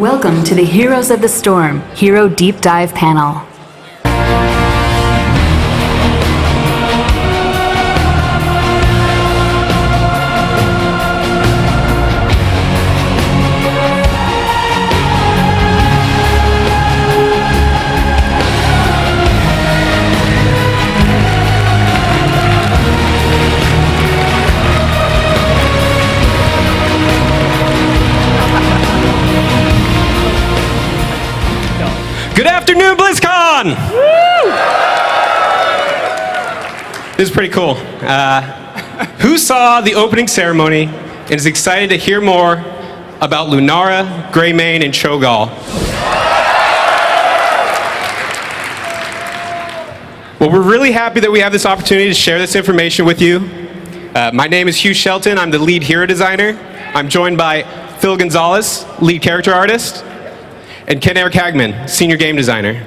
Welcome to the Heroes of the Storm Hero Deep Dive panel. Good afternoon, Blizzcon! Woo! This is pretty cool. Who saw the opening ceremony and is excited to hear more about Lunara, Greymane, and Cho'Gall? Well, we're really happy that we have this opportunity to share this information with you. My name is Hugh Shelton. I'm the lead hero designer. I'm joined by Phil Gonzalez, lead character artist, and Ken Eric Hagman, senior game designer.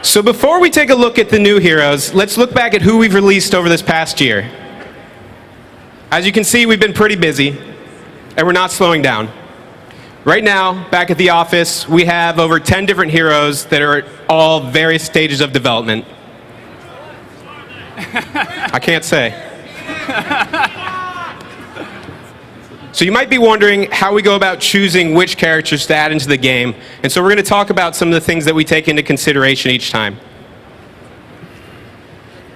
So before we take a look at the new heroes, let's look back at who we've released over this past year. As you can see, we've been pretty busy, and we're not slowing down. Right now, back at the office, we have over 10 different heroes that are at all various stages of development. I can't say. So you might be wondering how we go about choosing which characters to add into the game, and so we're going to talk about some of the things that we take into consideration each time.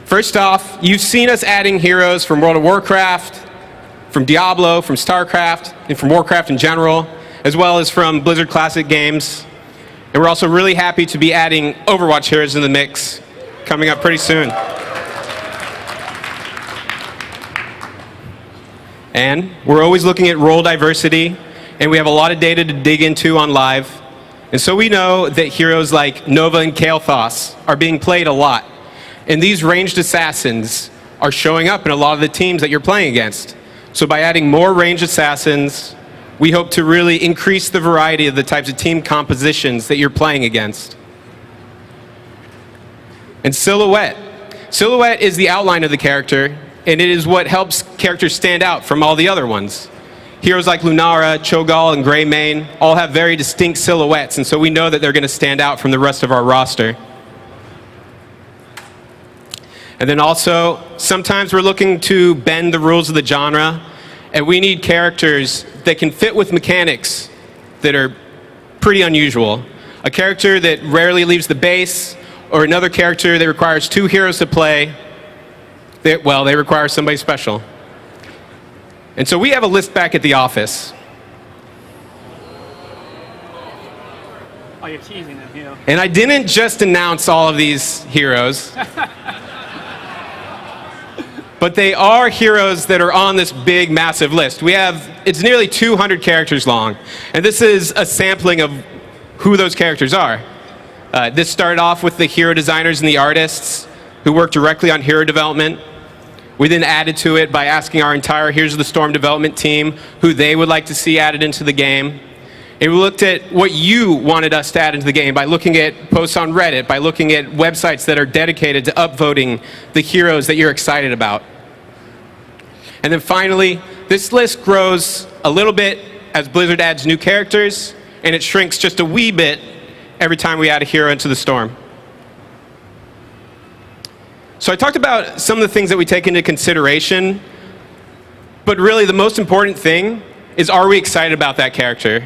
First off, you've seen us adding heroes from World of Warcraft, from Diablo, from StarCraft, and from Warcraft in general, as well as from Blizzard Classic games. And we're also really happy to be adding Overwatch heroes in the mix, coming up pretty soon. And we're always looking at role diversity, and we have a lot of data to dig into on live. And so we know that heroes like Nova and Kael'thas are being played a lot. And these ranged assassins are showing up in a lot of the teams that you're playing against. So by adding more ranged assassins, we hope to really increase the variety of the types of team compositions that you're playing against. And silhouette. Silhouette is the outline of the character, and it is what helps characters stand out from all the other ones. Heroes like Lunara, Cho'Gall, and Greymane all have very distinct silhouettes, and so we know that they're going to stand out from the rest of our roster. And then also, sometimes we're looking to bend the rules of the genre, and we need characters that can fit with mechanics that are pretty unusual. A character that rarely leaves the base, or another character that requires two heroes to play. They require somebody special. And so we have a list back at the office. Oh, you're teasing them, Hugh. And I didn't just announce all of these heroes. But they are heroes that are on this big, massive list. It's nearly 200 characters long. And this is a sampling of who those characters are. This started off with the hero designers and the artists who work directly on hero development. We then added to it by asking our entire Heroes of the Storm development team who they would like to see added into the game. And we looked at what you wanted us to add into the game by looking at posts on Reddit, by looking at websites that are dedicated to upvoting the heroes that you're excited about. And then finally, this list grows a little bit as Blizzard adds new characters, and it shrinks just a wee bit every time we add a hero into the Storm. So I talked about some of the things that we take into consideration, but really the most important thing is, are we excited about that character?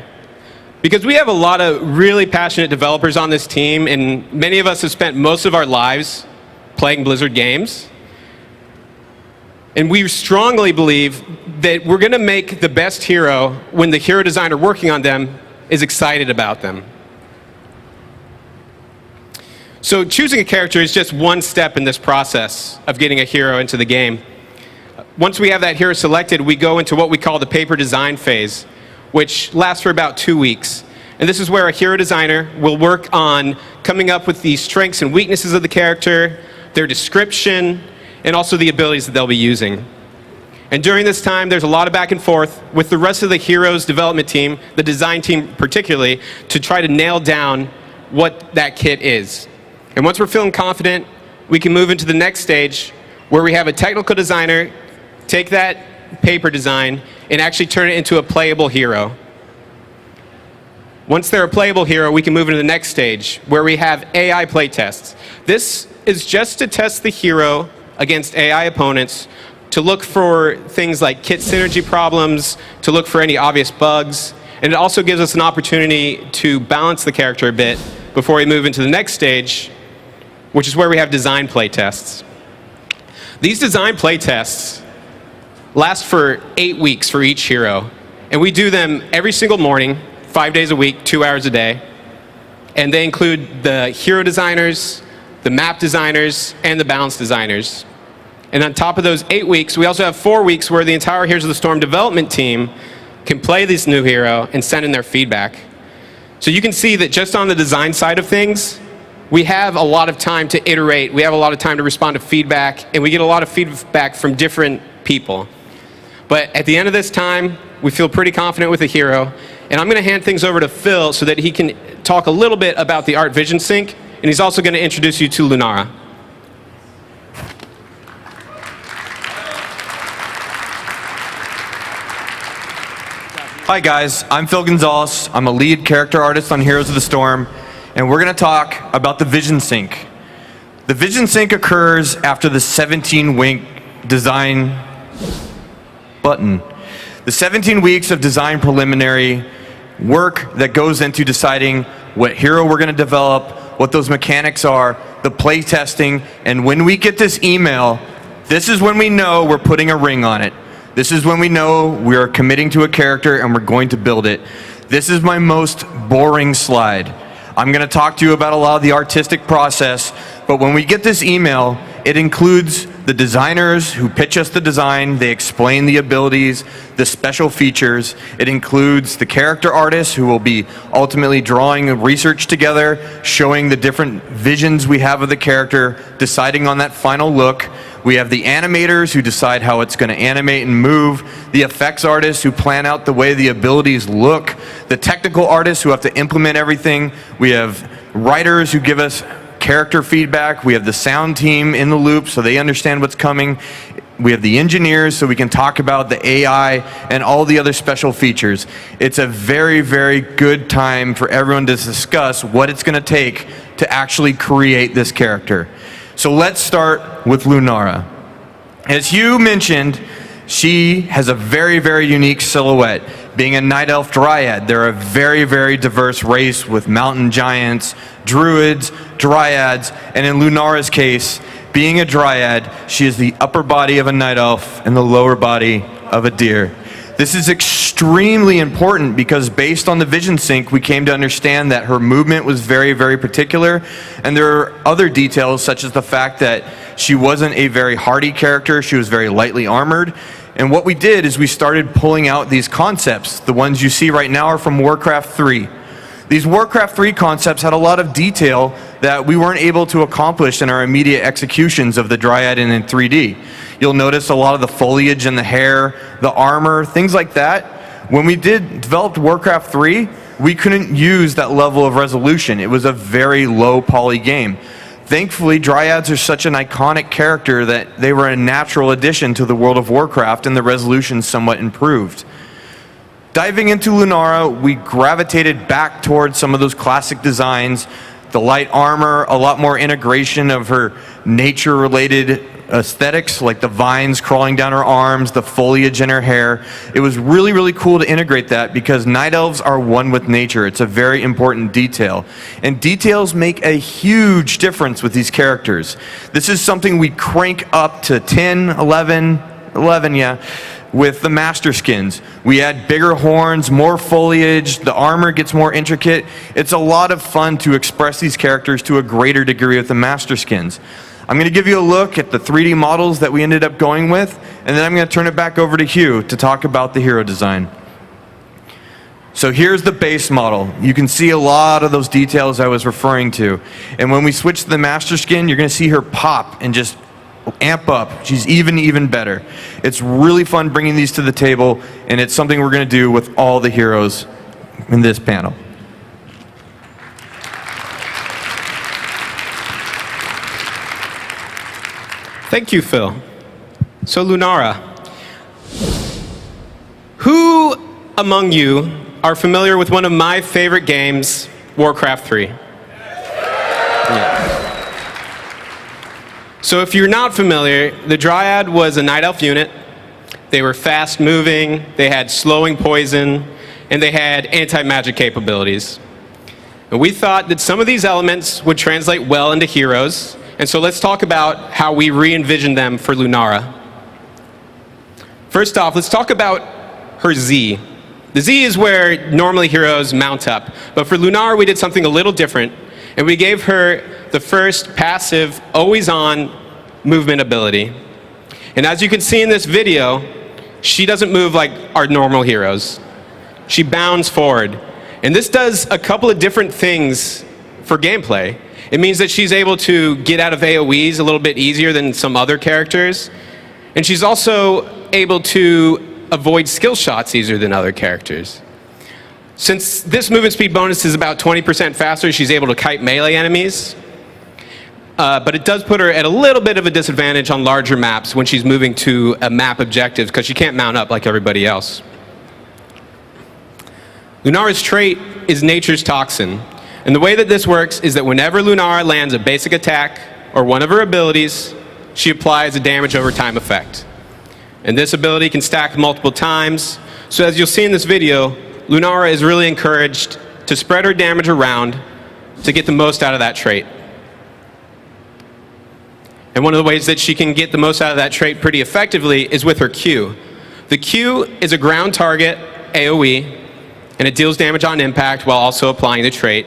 Because we have a lot of really passionate developers on this team, and many of us have spent most of our lives playing Blizzard games. And we strongly believe that we're going to make the best hero when the hero designer working on them is excited about them. So choosing a character is just one step in this process of getting a hero into the game. Once we have that hero selected, we go into what we call the paper design phase, which lasts for about 2 weeks. And this is where a hero designer will work on coming up with the strengths and weaknesses of the character, their description, and also the abilities that they'll be using. And during this time, there's a lot of back and forth with the rest of the heroes development team, the design team particularly, to try to nail down what that kit is. And once we're feeling confident, we can move into the next stage where we have a technical designer take that paper design and actually turn it into a playable hero. Once they're a playable hero, we can move into the next stage, where we have AI playtests. This is just to test the hero against AI opponents, to look for things like kit synergy problems, to look for any obvious bugs, and it also gives us an opportunity to balance the character a bit before we move into the next stage, which is where we have design playtests. These design playtests last for 8 weeks for each hero, and we do them every single morning, 5 days a week, 2 hours a day. And they include the hero designers, the map designers, and the balance designers. And on top of those 8 weeks, we also have 4 weeks where the entire Heroes of the Storm development team can play this new hero and send in their feedback. So you can see that just on the design side of things, we have a lot of time to iterate, we have a lot of time to respond to feedback, and we get a lot of feedback from different people. But at the end of this time, we feel pretty confident with the hero, and I'm going to hand things over to Phil so that he can talk a little bit about the Art Vision Sync, and he's also going to introduce you to Lunara. Hi guys, I'm Phil Gonzalez. I'm a lead character artist on Heroes of the Storm, and we're going to talk about the Vision Sync. The Vision Sync occurs after the 17-week design button. The 17 weeks of design preliminary work that goes into deciding what hero we're going to develop, what those mechanics are, the play testing, and when we get this email, this is when we know we're putting a ring on it. This is when we know we are committing to a character and we're going to build it. This is my most boring slide. I'm going to talk to you about a lot of the artistic process, but when we get this email, it includes the designers who pitch us the design, they explain the abilities, the special features. It includes the character artists who will be ultimately drawing research together, showing the different visions we have of the character, deciding on that final look. We have the animators who decide how it's going to animate and move, the effects artists who plan out the way the abilities look, the technical artists who have to implement everything. We have writers who give us character feedback. We have the sound team in the loop so they understand what's coming. We have the engineers so we can talk about the AI and all the other special features. It's a very, very good time for everyone to discuss what it's going to take to actually create this character. So let's start with Lunara. As Hugh mentioned, she has a very, very unique silhouette. Being a Night Elf Dryad, they're a very, very diverse race with mountain giants, druids, dryads, and in Lunara's case, being a dryad, she is the upper body of a Night Elf and the lower body of a deer. This is extremely important because based on the Vision Sync, we came to understand that her movement was very, very particular, and there are other details such as the fact that she wasn't a very hardy character, she was very lightly armored. And what we did is we started pulling out these concepts. The ones you see right now are from Warcraft 3. These Warcraft 3 concepts had a lot of detail that we weren't able to accomplish in our immediate executions of the Dryad in 3D. You'll notice a lot of the foliage and the hair, the armor, things like that. When we developed Warcraft 3, we couldn't use that level of resolution. It was a very low poly game. Thankfully, Dryads are such an iconic character that they were a natural addition to the World of Warcraft and the resolution somewhat improved. Diving into Lunara, we gravitated back towards some of those classic designs, the light armor, a lot more integration of her nature-related aesthetics, like the vines crawling down her arms, the foliage in her hair. It was really, really cool to integrate that because Night Elves are one with nature. It's a very important detail. And details make a huge difference with these characters. This is something we crank up to 10, 11, with the master skins. We add bigger horns, more foliage, the armor gets more intricate. It's a lot of fun to express these characters to a greater degree with the master skins. I'm going to give you a look at the 3D models that we ended up going with, and then I'm going to turn it back over to Hugh to talk about the hero design. So here's the base model. You can see a lot of those details I was referring to. And when we switch to the master skin, you're going to see her pop and just amp up. She's even better. It's really fun bringing these to the table, and it's something we're going to do with all the heroes in this panel. Thank you, Phil. So Lunara, among you are familiar with one of my favorite games, Warcraft 3? So if you're not familiar, the Dryad was a Night Elf unit. They were fast-moving, they had slowing poison, and they had anti-magic capabilities. And we thought that some of these elements would translate well into heroes, and so let's talk about how we re-envisioned them for Lunara. First off, let's talk about her Z. The Z is where normally heroes mount up, but for Lunara we did something a little different, and we gave her the first passive, always-on movement ability. And as you can see in this video, she doesn't move like our normal heroes. She bounds forward. And this does a couple of different things for gameplay. It means that she's able to get out of AoEs a little bit easier than some other characters. And she's also able to avoid skill shots easier than other characters. Since this movement speed bonus is about 20% faster, she's able to kite melee enemies. But it does put her at a little bit of a disadvantage on larger maps when she's moving to a map objective because she can't mount up like everybody else. Lunara's trait is Nature's Toxin. And the way that this works is that whenever Lunara lands a basic attack or one of her abilities, she applies a damage over time effect. And this ability can stack multiple times. So as you'll see in this video, Lunara is really encouraged to spread her damage around to get the most out of that trait. And one of the ways that she can get the most out of that trait pretty effectively is with her Q. The Q is a ground target AoE, and it deals damage on impact while also applying the trait.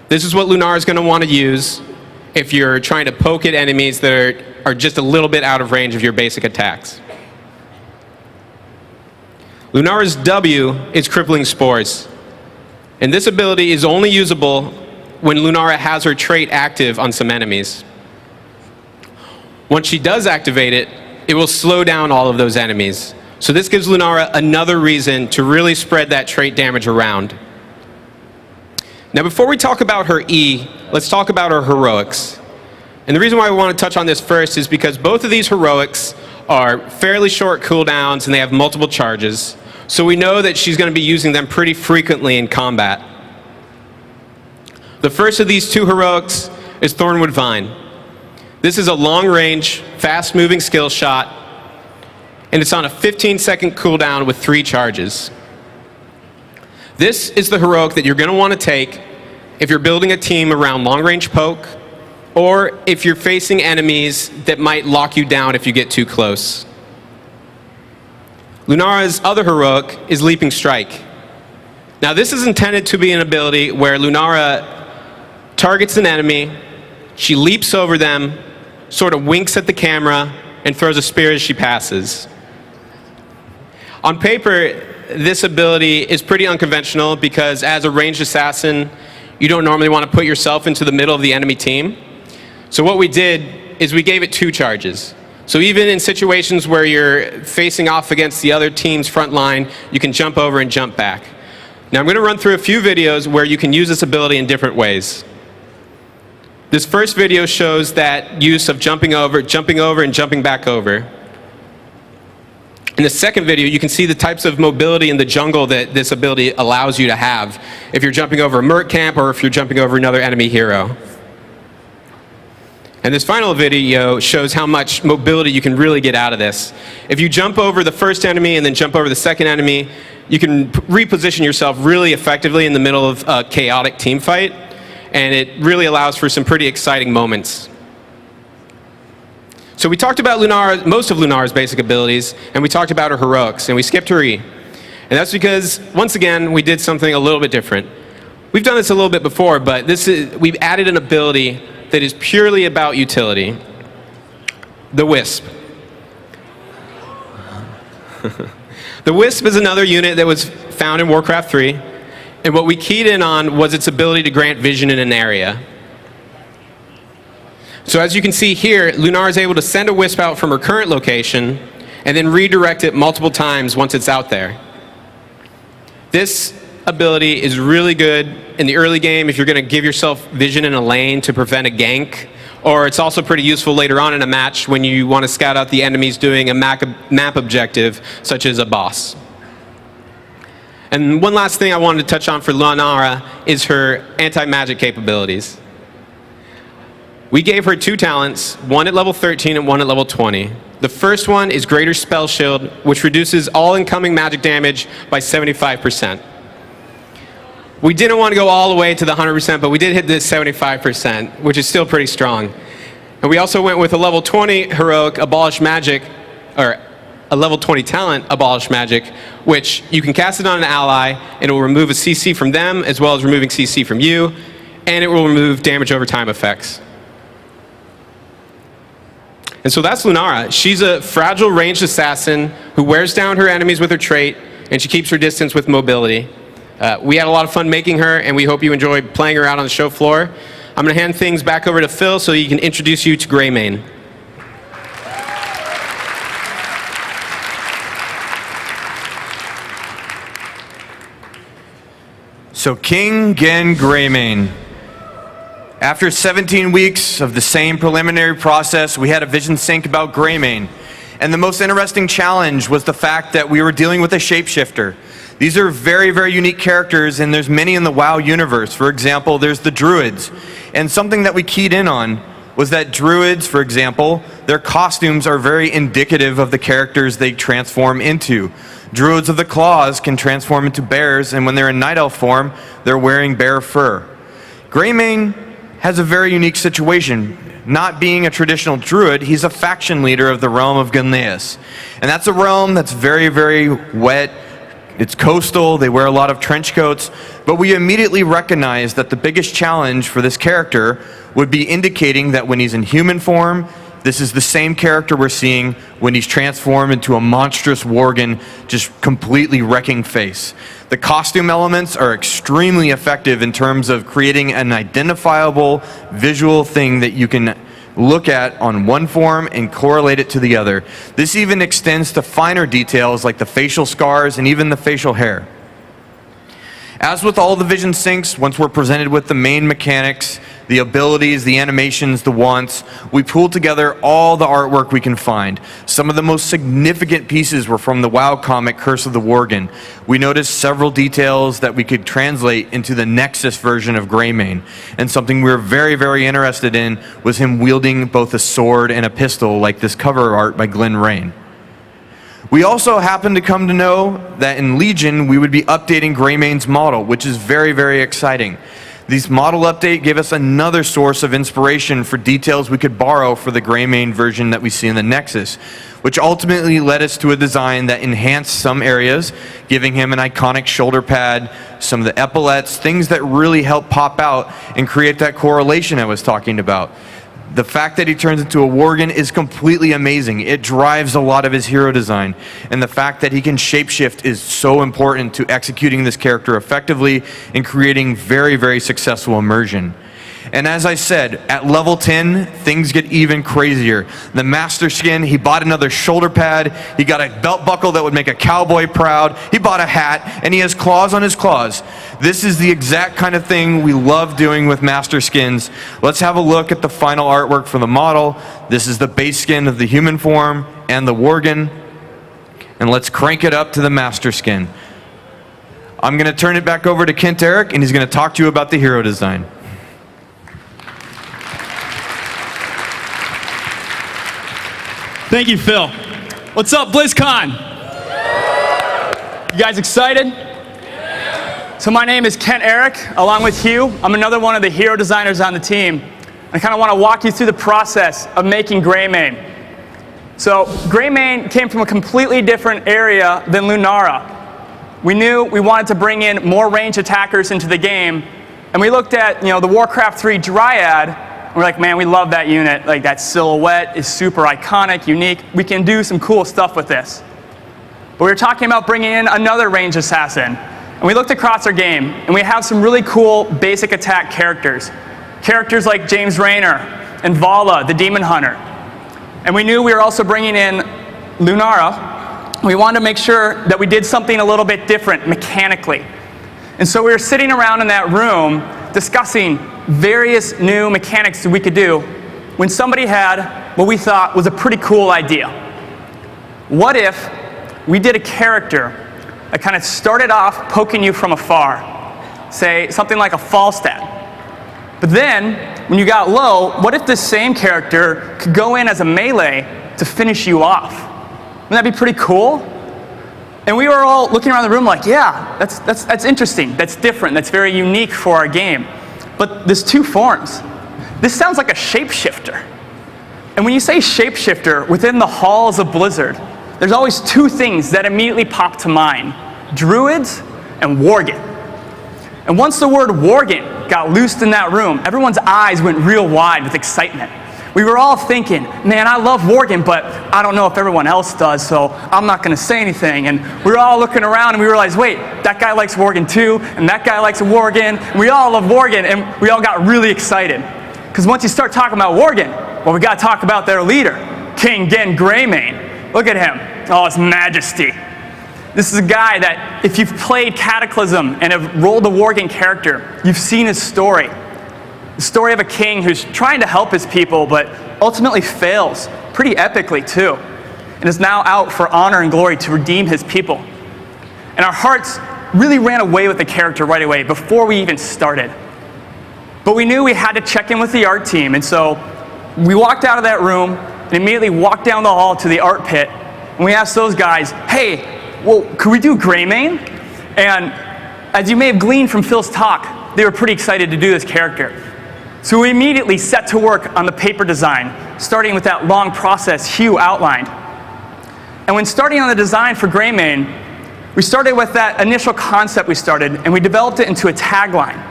This is what Lunara is going to want to use if you're trying to poke at enemies that are just a little bit out of range of your basic attacks. Lunara's W is Crippling Spores, and this ability is only usable when Lunara has her trait active on some enemies. Once she does activate it, it will slow down all of those enemies. So this gives Lunara another reason to really spread that trait damage around. Now before we talk about her E, let's talk about her heroics. And the reason why we want to touch on this first is because both of these heroics are fairly short cooldowns and they have multiple charges. So we know that she's going to be using them pretty frequently in combat. The first of these two heroics is Thornwood Vine. This is a long-range, fast-moving skill shot, and it's on a 15-second cooldown with 3 charges. This is the heroic that you're going to want to take if you're building a team around long-range poke, or if you're facing enemies that might lock you down if you get too close. Lunara's other heroic is Leaping Strike. Now this is intended to be an ability where Lunara targets an enemy, she leaps over them, sort of winks at the camera, and throws a spear as she passes. On paper, this ability is pretty unconventional because as a ranged assassin, you don't normally want to put yourself into the middle of the enemy team. So what we did is we gave it 2 charges. So even in situations where you're facing off against the other team's front line, you can jump over and jump back. Now I'm going to run through a few videos where you can use this ability in different ways. This first video shows that use of jumping over, and jumping back over. In the second video, you can see the types of mobility in the jungle that this ability allows you to have if you're jumping over a merc camp or if you're jumping over another enemy hero. And this final video shows how much mobility you can really get out of this. If you jump over the first enemy and then jump over the second enemy, you can reposition yourself really effectively in the middle of a chaotic team fight, and it really allows for some pretty exciting moments. So we talked about most of Lunara's basic abilities, and we talked about her heroics, and we skipped her E. And that's because, once again, we did something a little bit different. We've done this a little bit before, but we've added an ability that is purely about utility. The Wisp. The Wisp is another unit that was found in Warcraft 3, and what we keyed in on was its ability to grant vision in an area. So as you can see here, Lunara is able to send a Wisp out from her current location and then redirect it multiple times once it's out there. This ability is really good in the early game if you're going to give yourself vision in a lane to prevent a gank, or it's also pretty useful later on in a match when you want to scout out the enemies doing a map objective, such as a boss. And one last thing I wanted to touch on for Lunara is her anti-magic capabilities. We gave her 2 talents, one at level 13 and one at level 20. The first one is Greater Spell Shield, which reduces all incoming magic damage by 75%. We didn't want to go all the way to the 100%, but we did hit the 75%, which is still pretty strong. And we also went with a level 20 heroic Abolish Magic, or a level 20 talent Abolish Magic, which you can cast it on an ally, and it will remove a CC from them, as well as removing CC from you, and it will remove damage over time effects. And so that's Lunara. She's a fragile ranged assassin who wears down her enemies with her trait, and she keeps her distance with mobility. We had a lot of fun making her, and we hope you enjoy playing her out on the show floor. I'm going to hand things back over to Phil so he can introduce you to Greymane. So King Gen Greymane. After 17 weeks of the same preliminary process, we had a vision sync about Greymane. And the most interesting challenge was the fact that we were dealing with a shapeshifter. These are very, very unique characters, and there's many in the WoW universe. For example, there's the Druids. And something that we keyed in on was that Druids, for example, their costumes are very indicative of the characters they transform into. Druids of the Claws can transform into bears, and when they're in Night Elf form, they're wearing bear fur. Greymane has a very unique situation. Not being a traditional druid, he's a faction leader of the realm of Gunneus. And that's a realm that's very, very wet. It's coastal, they wear a lot of trench coats, but we immediately recognize that the biggest challenge for this character would be indicating that when he's in human form, this is the same character we're seeing when he's transformed into a monstrous worgen, just completely wrecking face. The costume elements are extremely effective in terms of creating an identifiable visual thing that you can look at on one form and correlate it to the other. This even extends to finer details like the facial scars and even the facial hair. As with all the vision syncs, once we're presented with the main mechanics, the abilities, the animations, the wants, we pulled together all the artwork we can find. Some of the most significant pieces were from the WoW comic Curse of the Worgen. We noticed several details that we could translate into the Nexus version of Greymane. And something we were very, very interested in was him wielding both a sword and a pistol like this cover art by Glenn Rain. We also happened to come to know that in Legion we would be updating Greymane's model, which is very, very exciting. This model update gave us another source of inspiration for details we could borrow for the Greymane version that we see in the Nexus, which ultimately led us to a design that enhanced some areas, giving him an iconic shoulder pad, some of the epaulets, things that really help pop out and create that correlation I was talking about. The fact that he turns into a worgen is completely amazing. It drives a lot of his hero design. And the fact that he can shapeshift is so important to executing this character effectively and creating very, very successful immersion. And as I said, at level 10, things get even crazier. The Master Skin, he bought another shoulder pad, he got a belt buckle that would make a cowboy proud, he bought a hat, and he has claws on his claws. This is the exact kind of thing we love doing with Master Skins. Let's have a look at the final artwork for the model. This is the base skin of the human form and the worgen. And let's crank it up to the Master Skin. I'm going to turn it back over to Kent Eric, and he's going to talk to you about the hero design. Thank you, Phil. What's up, Blizzcon? You guys excited? So my name is Kent Eric, along with Hugh. I'm another one of the hero designers on the team. I kind of want to walk you through the process of making Greymane. So Greymane came from a completely different area than Lunara. We knew we wanted to bring in more ranged attackers into the game, and we looked at the Warcraft 3 Dryad. We're like, man, we love that unit. Like, that silhouette is super iconic, unique. We can do some cool stuff with this. But we were talking about bringing in another ranged assassin. And we looked across our game, and we have some really cool basic attack characters. Characters like James Raynor and Vala, the Demon Hunter. And we knew we were also bringing in Lunara. We wanted to make sure that we did something a little bit different mechanically. And so we were sitting around in that room discussing various new mechanics that we could do when somebody had what we thought was a pretty cool idea. What if we did a character that kind of started off poking you from afar, say something like a fall stab. But then, when you got low, what if this same character could go in as a melee to finish you off? Wouldn't that be pretty cool? And we were all looking around the room like, yeah, that's interesting, that's different, that's very unique for our game. But there's two forms. This sounds like a shapeshifter. And when you say shapeshifter within the halls of Blizzard, there's always two things that immediately pop to mind: druids and worgen. And once the word worgen got loosed in that room, everyone's eyes went real wide with excitement. We were all thinking, man, I love worgen, but I don't know if everyone else does, so I'm not going to say anything. And we were all looking around and we realized, wait, that guy likes worgen too, and that guy likes worgen, and we all love worgen, and we all got really excited. Because once you start talking about worgen, well, we got to talk about their leader, King Gen Greymane. Look at him, oh, his majesty. This is a guy that, if you've played Cataclysm and have rolled a worgen character, you've seen his story. The story of a king who's trying to help his people, but ultimately fails, pretty epically too, and is now out for honor and glory to redeem his people. And our hearts really ran away with the character right away before we even started. But we knew we had to check in with the art team, and so we walked out of that room and immediately walked down the hall to the art pit, and we asked those guys, hey, well, could we do Greymane? And as you may have gleaned from Phil's talk, they were pretty excited to do this character. So we immediately set to work on the paper design, starting with that long process Hugh outlined. And when starting on the design for Greymane, we started with that initial concept we started, and we developed it into a tagline.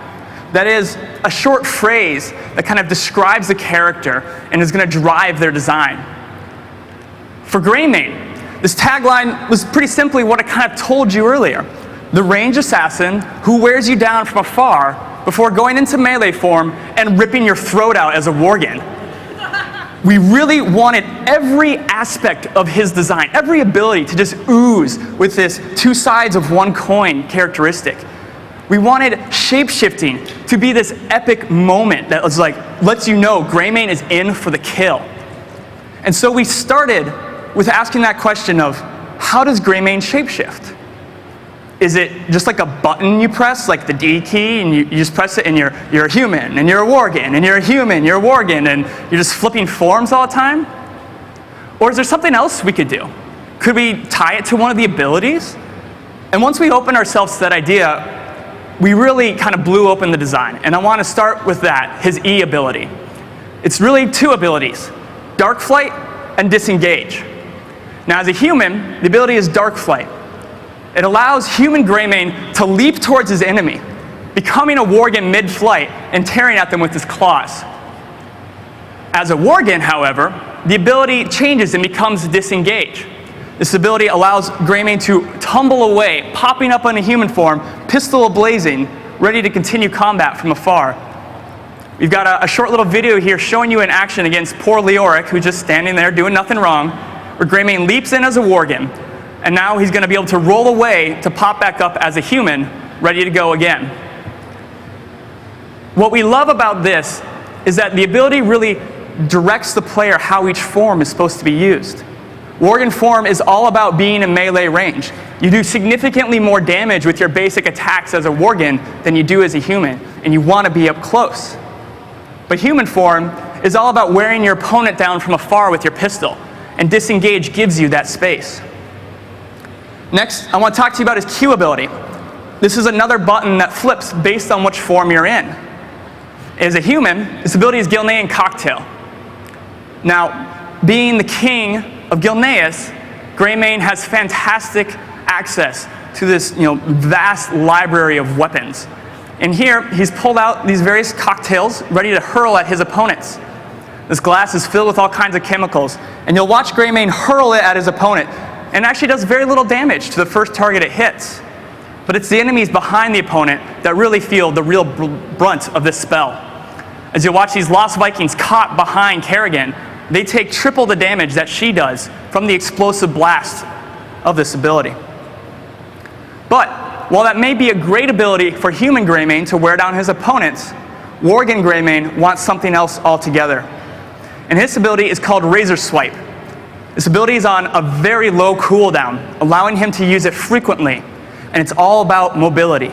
That is a short phrase that kind of describes the character and is going to drive their design. For Greymane, this tagline was pretty simply what I kind of told you earlier. The ranged assassin who wears you down from afar before going into melee form and ripping your throat out as a worgen. We really wanted every aspect of his design, every ability to just ooze with this two sides of one coin characteristic. We wanted shape-shifting to be this epic moment that was like, lets you know Greymane is in for the kill. And so we started with asking that question of, how does Greymane shapeshift? Is it just like a button you press, like the D key, and you just press it and you're a human, and you're a worgen, and you're a human, you're a worgen, and you're just flipping forms all the time? Or is there something else we could do? Could we tie it to one of the abilities? And once we opened ourselves to that idea, we really kind of blew open the design. And I want to start with that, his E ability. It's really two abilities, Dark Flight and Disengage. Now as a human, the ability is Dark Flight. It allows human Greymane to leap towards his enemy, becoming a worgen mid-flight and tearing at them with his claws. As a worgen, however, the ability changes and becomes Disengage. This ability allows Greymane to tumble away, popping up in a human form, pistol ablazing, ready to continue combat from afar. We've got a short little video here showing you in action against poor Leoric, who's just standing there doing nothing wrong, where Greymane leaps in as a worgen, and now he's going to be able to roll away to pop back up as a human, ready to go again. What we love about this is that the ability really directs the player how each form is supposed to be used. Worgen form is all about being in melee range. You do significantly more damage with your basic attacks as a worgen than you do as a human, and you want to be up close. But human form is all about wearing your opponent down from afar with your pistol, and Disengage gives you that space. Next, I want to talk to you about his Q ability. This is another button that flips based on which form you're in. As a human, this ability is Gilnean Cocktail. Now, being the king of Gilneas, Greymane has fantastic access to this vast library of weapons. And here, he's pulled out these various cocktails ready to hurl at his opponents. This glass is filled with all kinds of chemicals, and you'll watch Greymane hurl it at his opponent, and it actually does very little damage to the first target it hits. But it's the enemies behind the opponent that really feel the real brunt of this spell. As you watch these Lost Vikings caught behind Kerrigan, they take triple the damage that she does from the explosive blast of this ability. But while that may be a great ability for human Greymane to wear down his opponents, worgen Greymane wants something else altogether. And his ability is called Razor Swipe. This ability is on a very low cooldown, allowing him to use it frequently. and it's all about mobility.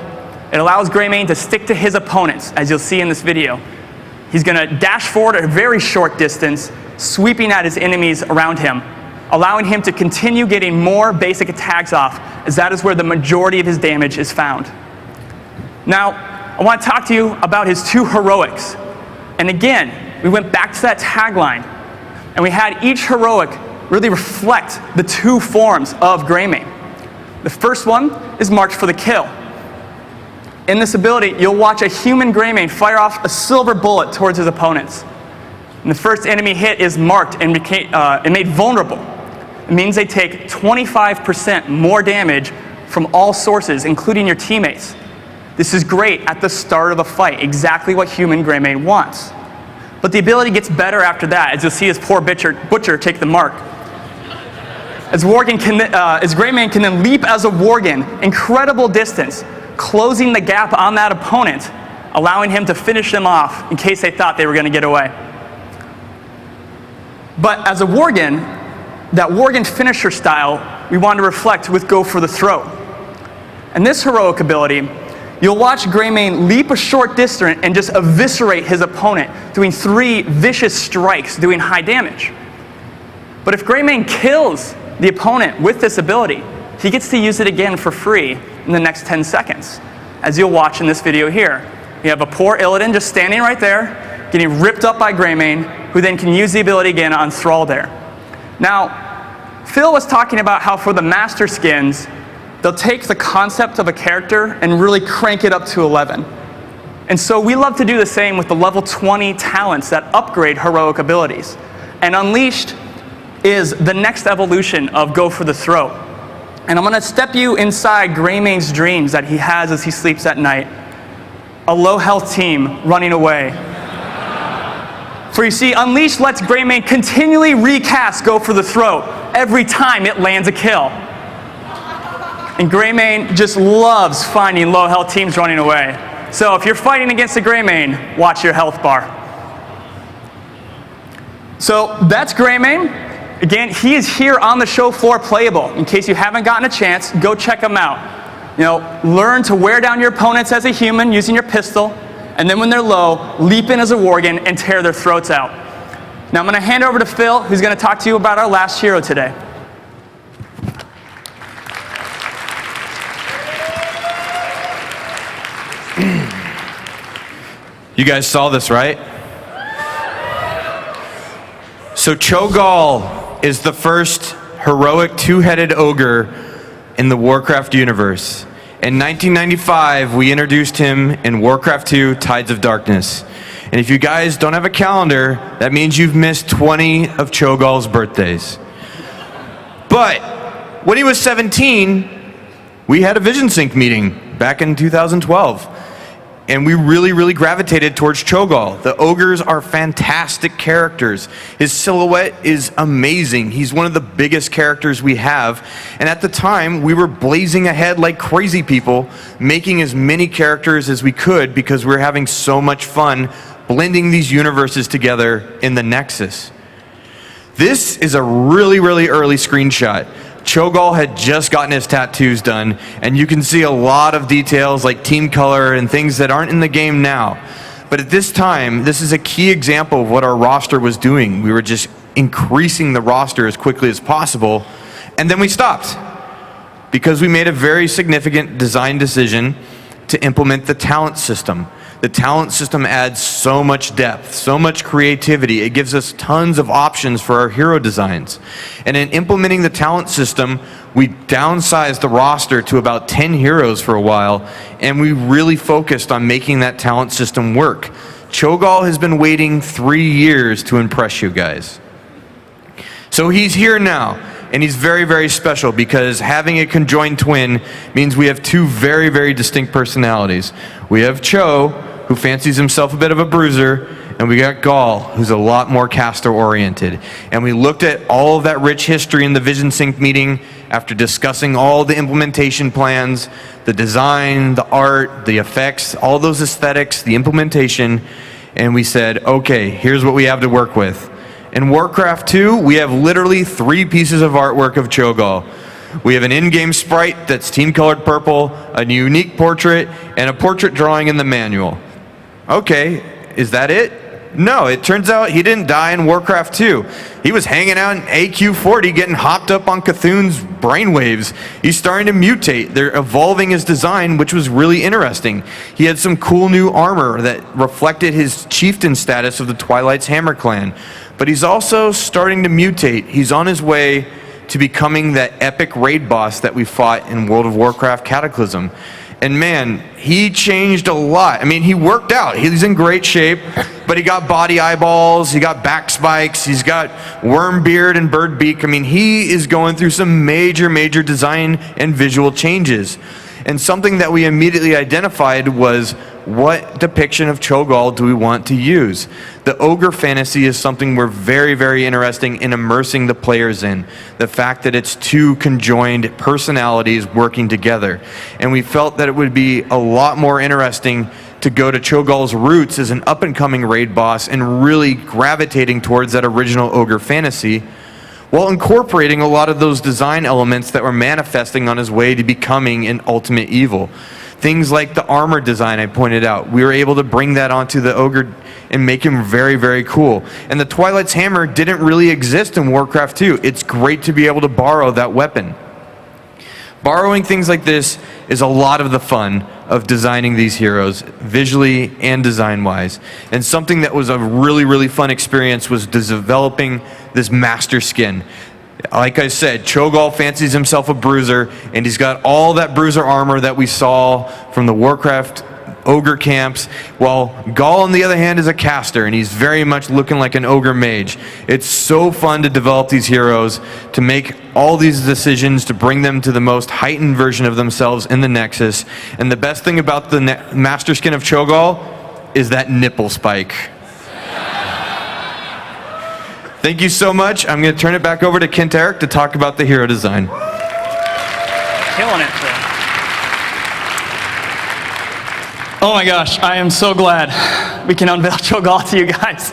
It allows Greymane to stick to his opponents, as you'll see in this video. He's going to dash forward at a very short distance, sweeping at his enemies around him, allowing him to continue getting more basic attacks off, as that is where the majority of his damage is found. Now, I want to talk to you about his two heroics. And again, we went back to that tagline, and we had each heroic really reflect the two forms of Greymane. The first one is marked for the kill. In this ability, you'll watch a human Greymane fire off a silver bullet towards his opponents. And the first enemy hit is marked and made vulnerable. It means they take 25% more damage from all sources, including your teammates. This is great at the start of a fight, exactly what human Greymane wants. But the ability gets better after that, as you'll see his poor butcher take the mark. As Greymane can then leap as a Worgen incredible distance, closing the gap on that opponent, allowing him to finish them off in case they thought they were going to get away. But as a Worgen, that Worgen finisher style we want to reflect with Go for the Throat. And this heroic ability, you'll watch Greymane leap a short distance and just eviscerate his opponent, doing 3 vicious strikes, doing high damage. But if Greymane kills the opponent with this ability, he gets to use it again for free in the next 10 seconds. As you'll watch in this video here, you have a poor Illidan just standing right there, getting ripped up by Greymane, who then can use the ability again on Thrall there. Now, Phil was talking about how for the master skins, they'll take the concept of a character and really crank it up to 11. And so we love to do the same with the level 20 talents that upgrade heroic abilities. And Unleashed is the next evolution of Go for the Throat. And I'm going to step you inside Greymane's dreams that he has as he sleeps at night. A low health team running away. For you see, Unleashed lets Greymane continually recast Go for the Throat every time it lands a kill. And Greymane just loves finding low health teams running away. So if you're fighting against a Greymane, watch your health bar. So that's Greymane. Again, he is here on the show floor playable. In case you haven't gotten a chance, go check him out. Learn to wear down your opponents as a human using your pistol, and then when they're low, leap in as a Worgen and tear their throats out. Now I'm going to hand over to Phil, who's going to talk to you about our last hero today. You guys saw this, right? So Cho'Gall is the first heroic two-headed ogre in the Warcraft universe. In 1995, we introduced him in Warcraft 2, Tides of Darkness. And if you guys don't have a calendar, that means you've missed 20 of Cho'Gall's birthdays. But when he was 17, we had a Vision Sync meeting back in 2012. And we really gravitated towards Cho'Gall. The ogres are fantastic characters. His silhouette is amazing. He's one of the biggest characters we have. And at the time, we were blazing ahead like crazy people, making as many characters as we could because we were having so much fun blending these universes together in the Nexus. This is a really early screenshot. Cho'Gall had just gotten his tattoos done, and you can see a lot of details like team color and things that aren't in the game now. But at this time, this is a key example of what our roster was doing. We were just increasing the roster as quickly as possible, and then we stopped because we made a very significant design decision to implement the talent system. The talent system adds so much depth, so much creativity. It gives us tons of options for our hero designs. And in implementing the talent system, we downsized the roster to about 10 heroes for a while, and we really focused on making that talent system work. Cho'Gall has been waiting 3 years to impress you guys. So he's here now, and he's very special because having a conjoined twin means we have 2 very distinct personalities. We have Cho, who fancies himself a bit of a bruiser, and we got Gall, who's a lot more caster-oriented. And we looked at all of that rich history in the Vision Sync meeting after discussing all the implementation plans, the design, the art, the effects, all those aesthetics, the implementation, and we said, okay, here's what we have to work with. In Warcraft 2, we have literally 3 pieces of artwork of Cho'Gall. We have an in-game sprite that's team-colored purple, a unique portrait, and a portrait drawing in the manual. Okay, is that it? No, it turns out he didn't die in Warcraft 2. He was hanging out in AQ40 getting hopped up on Cthulhu's brainwaves. He's starting to mutate. They're evolving his design, which was really interesting. He had some cool new armor that reflected his chieftain status of the Twilight's Hammer clan. But he's also starting to mutate. He's on his way to becoming that epic raid boss that we fought in World of Warcraft Cataclysm. And man, he changed a lot. I mean, he worked out. He's in great shape, but he got body eyeballs, he got back spikes, he's got worm beard and bird beak. I mean, he is going through some major design and visual changes. And something that we immediately identified was, what depiction of Cho'Gall do we want to use? The ogre fantasy is something we're very interested in immersing the players in. The fact that it's two conjoined personalities working together. And we felt that it would be a lot more interesting to go to Cho'Gall's roots as an up-and-coming raid boss and really gravitating towards that original ogre fantasy, while incorporating a lot of those design elements that were manifesting on his way to becoming an ultimate evil. Things like the armor design I pointed out. We were able to bring that onto the ogre and make him very cool. And the Twilight's Hammer didn't really exist in Warcraft 2. It's great to be able to borrow that weapon. Borrowing things like this is a lot of the fun of designing these heroes, visually and design-wise. And something that was a really fun experience was developing this master skin. Like I said, Cho'Gall fancies himself a bruiser, and he's got all that bruiser armor that we saw from the Warcraft ogre camps, while Gall, on the other hand, is a caster, and he's very much looking like an ogre mage. It's so fun to develop these heroes, to make all these decisions, to bring them to the most heightened version of themselves in the Nexus. And the best thing about the master skin of Cho'Gall is that nipple spike. Thank you so much. I'm going to turn it back over to Kent Eric to talk about the hero design. Killing it, Phil. Oh my gosh, I am so glad we can unveil Cho'Gall to you guys.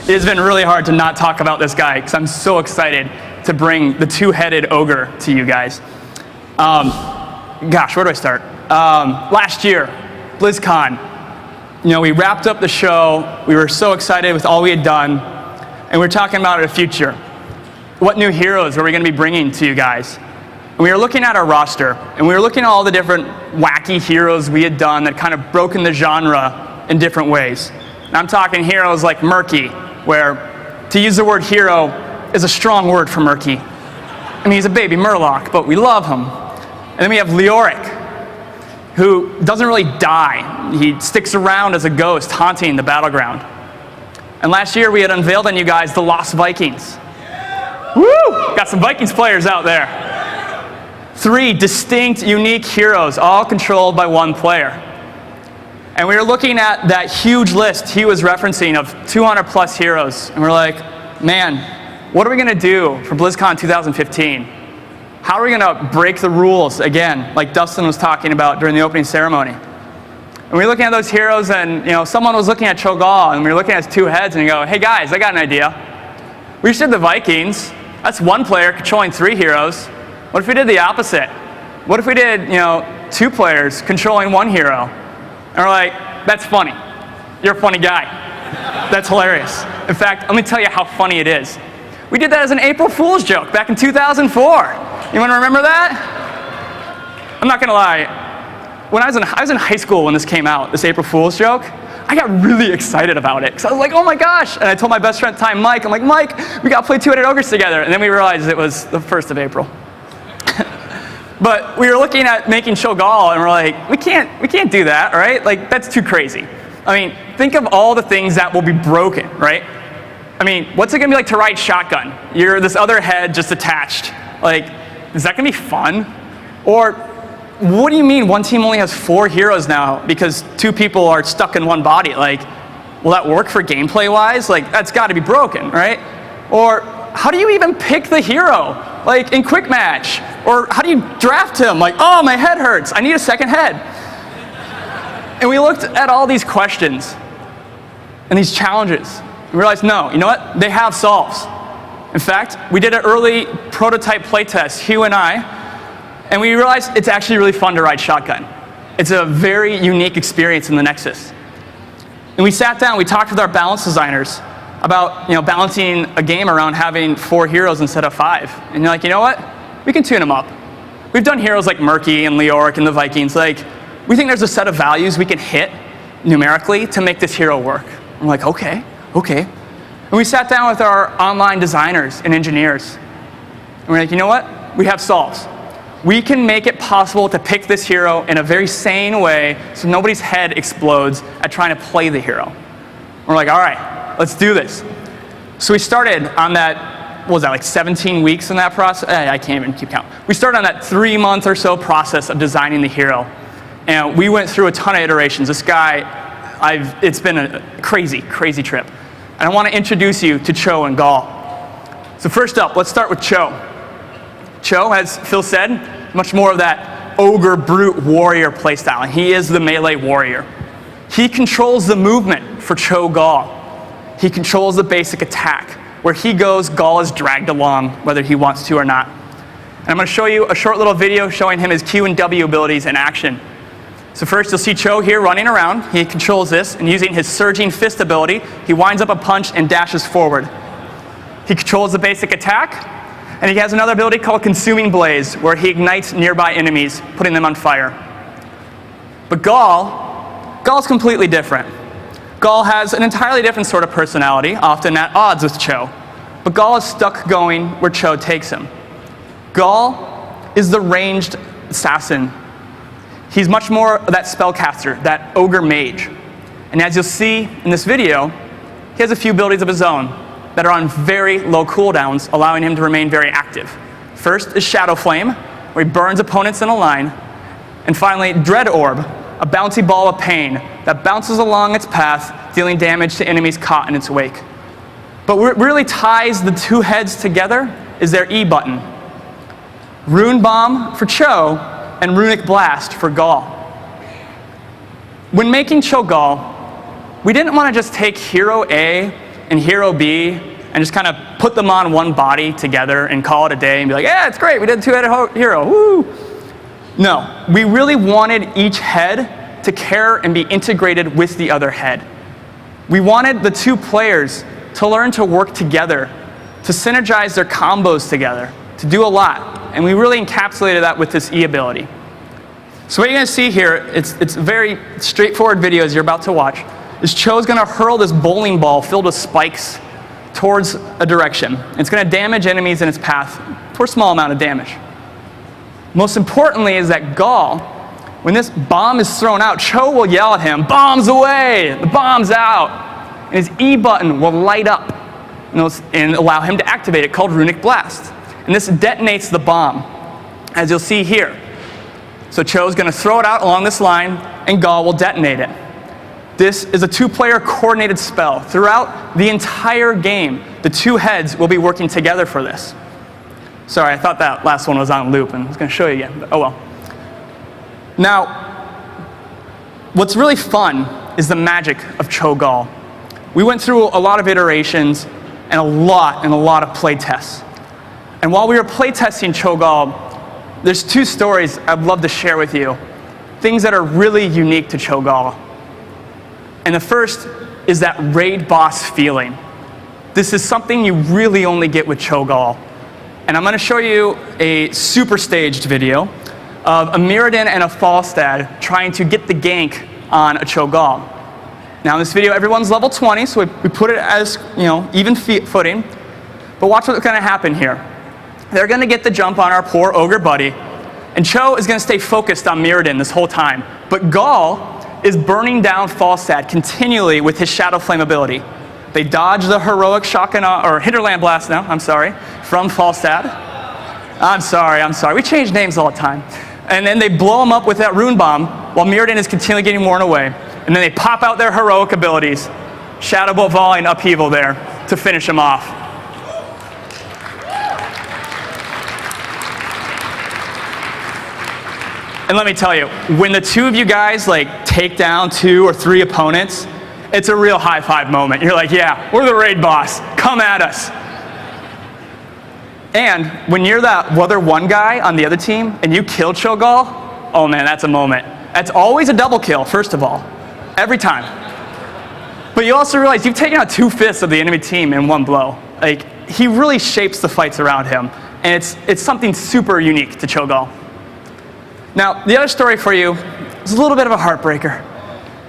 It has been really hard to not talk about this guy because I'm so excited to bring the two-headed ogre to you guys. Gosh, where do I start? Last year, Blizzcon, we wrapped up the show. We were so excited with all we had done. And we're talking about the future. What new heroes are we going to be bringing to you guys? And we were looking at our roster, and we were looking at all the different wacky heroes we had done that kind of broken the genre in different ways. And I'm talking heroes like Murky, where to use the word hero is a strong word for Murky. I mean, he's a baby Murloc, but we love him. And then we have Leoric, who doesn't really die. He sticks around as a ghost, haunting the battleground. And last year we had unveiled on you guys the Lost Vikings. Woo! Got some Vikings players out there. 3 distinct, unique heroes, all controlled by one player. And we were looking at that huge list he was referencing of 200 plus heroes. And we're like, man, what are we going to do for BlizzCon 2015? How are we going to break the rules again, like Dustin was talking about during the opening ceremony? And we were looking at those heroes, and someone was looking at Cho'Gall, and we were looking at his 2 heads, and you go, hey guys, I got an idea. We just did the Vikings. That's one player controlling 3 heroes. What if we did the opposite? What if we did, 2 players controlling 1 hero? And we're like, that's funny. You're a funny guy. That's hilarious. In fact, let me tell you how funny it is. We did that as an April Fool's joke back in 2004. You want to remember that? I'm not going to lie. When I was in high school when this came out, this April Fool's joke, I got really excited about it. Because I was like, oh my gosh. And I told my best friend at the time, Mike, I'm like, Mike, we got to play 2-headed ogres together. And then we realized it was the 1st of April. But we were looking at making Cho'Gall, and we're like, we can't do that, right? Like, that's too crazy. I mean, think of all the things that will be broken, right? I mean, what's it going to be like to ride shotgun? You're this other head just attached. Like, is that going to be fun? Or what do you mean one team only has 4 heroes now because 2 people are stuck in one body? Like, will that work for gameplay-wise? Like, that's got to be broken, right? Or how do you even pick the hero? Like, in quick match? Or how do you draft him? Like, oh, my head hurts. I need a second head. And we looked at all these questions and these challenges. We realized, no, you know what? They have solves. In fact, we did an early prototype playtest, Hugh and I, And we realized it's actually really fun to ride shotgun. It's a very unique experience in the Nexus. And we sat down, we talked with our balance designers about balancing a game around having 4 heroes instead of 5. And you're like, you know what? We can tune them up. We've done heroes like Murky and Leoric and the Vikings. Like, we think there's a set of values we can hit numerically to make this hero work. I'm like, okay. And we sat down with our online designers and engineers. And we're like, you know what? We have solves. We can make it possible to pick this hero in a very sane way so nobody's head explodes at trying to play the hero. We're like, all right, let's do this. So we started on that, what was that, like 17 weeks in that process? I can't even keep count. We started on that 3-month or so process of designing the hero. And we went through a ton of iterations. This guy, it's been a crazy, crazy trip. And I want to introduce you to Cho and Gaul. So first up, let's start with Cho. Cho, as Phil said, much more of that ogre brute warrior playstyle. And he is the melee warrior. He controls the movement for Cho Gaul. He controls the basic attack. Where he goes, Gaul is dragged along, whether he wants to or not. And I'm going to show you a short little video showing him his Q and W abilities in action. So first, you'll see Cho here running around. He controls this, and using his Surging Fist ability, he winds up a punch and dashes forward. He controls the basic attack, and he has another ability called Consuming Blaze, where he ignites nearby enemies, putting them on fire. But Gaul's completely different. Gaul has an entirely different sort of personality, often at odds with Cho. But Gaul is stuck going where Cho takes him. Gaul is the ranged assassin. He's much more that spellcaster, that ogre mage. And as you'll see in this video, he has a few abilities of his own that are on very low cooldowns, allowing him to remain very active. First is Shadow Flame, where he burns opponents in a line. And finally, Dread Orb, a bouncy ball of pain that bounces along its path, dealing damage to enemies caught in its wake. But what really ties the two heads together is their E button. Rune Bomb for Cho, and Runic Blast for Gaul. When making Cho Gaul, we didn't want to just take Hero A and Hero B and just kind of put them on one body together and call it a day and be like, yeah, it's great, we did a 2-headed hero, woo! No, we really wanted each head to care and be integrated with the other head. We wanted the 2 players to learn to work together, to synergize their combos together, to do a lot. And we really encapsulated that with this E ability. So what you're going to see here, it's a very straightforward video as you're about to watch, is Cho's going to hurl this bowling ball filled with spikes towards a direction. It's going to damage enemies in its path for a small amount of damage. Most importantly is that Gaul, when this bomb is thrown out, Cho will yell at him, "Bomb's away! The bomb's out!" And his E button will light up and allow him to activate it, called Runic Blast. And this detonates the bomb, as you'll see here. So Cho's going to throw it out along this line, and Gaul will detonate it. This is a 2-player coordinated spell. Throughout the entire game, the 2 heads will be working together for this. Sorry, I thought that last one was on loop, and I was going to show you again, but oh well. Now, what's really fun is the magic of Cho Gaul. We went through a lot of iterations and a lot of play tests. And while we were playtesting Cho Gaul, there's 2 stories I'd love to share with you, things that are really unique to Cho Gaul. And the first is that raid boss feeling. This is something you really only get with Cho Gaul. And I'm going to show you a super staged video of a Mirrodin and a Falstad trying to get the gank on a Cho Gaul. Now in this video, everyone's level 20, so we put it as even footing. But watch what's going to happen here. They're going to get the jump on our poor ogre buddy, and Cho is going to stay focused on Mirrodin this whole time. But Gaul is burning down Falstad continually with his Shadow Flame ability. They dodge the heroic shotgun, or Hinterland Blast now, I'm sorry, from Falstad. I'm sorry, we change names all the time. And then they blow him up with that Rune Bomb, while Mirrodin is continually getting worn away. And then they pop out their heroic abilities, Shadow Bolt Volley and Upheaval there, to finish him off. And let me tell you, when the 2 of you guys take down 2 or 3 opponents, it's a real high five moment. You're like, yeah, we're the raid boss. Come at us. And when you're that other one guy on the other team and you kill Cho'Gall, oh man, that's a moment. That's always a double kill, first of all, every time. But you also realize you've taken out 2/5 of the enemy team in one blow. Like, he really shapes the fights around him, and it's something super unique to Cho'Gall. Now, the other story for you is a little bit of a heartbreaker.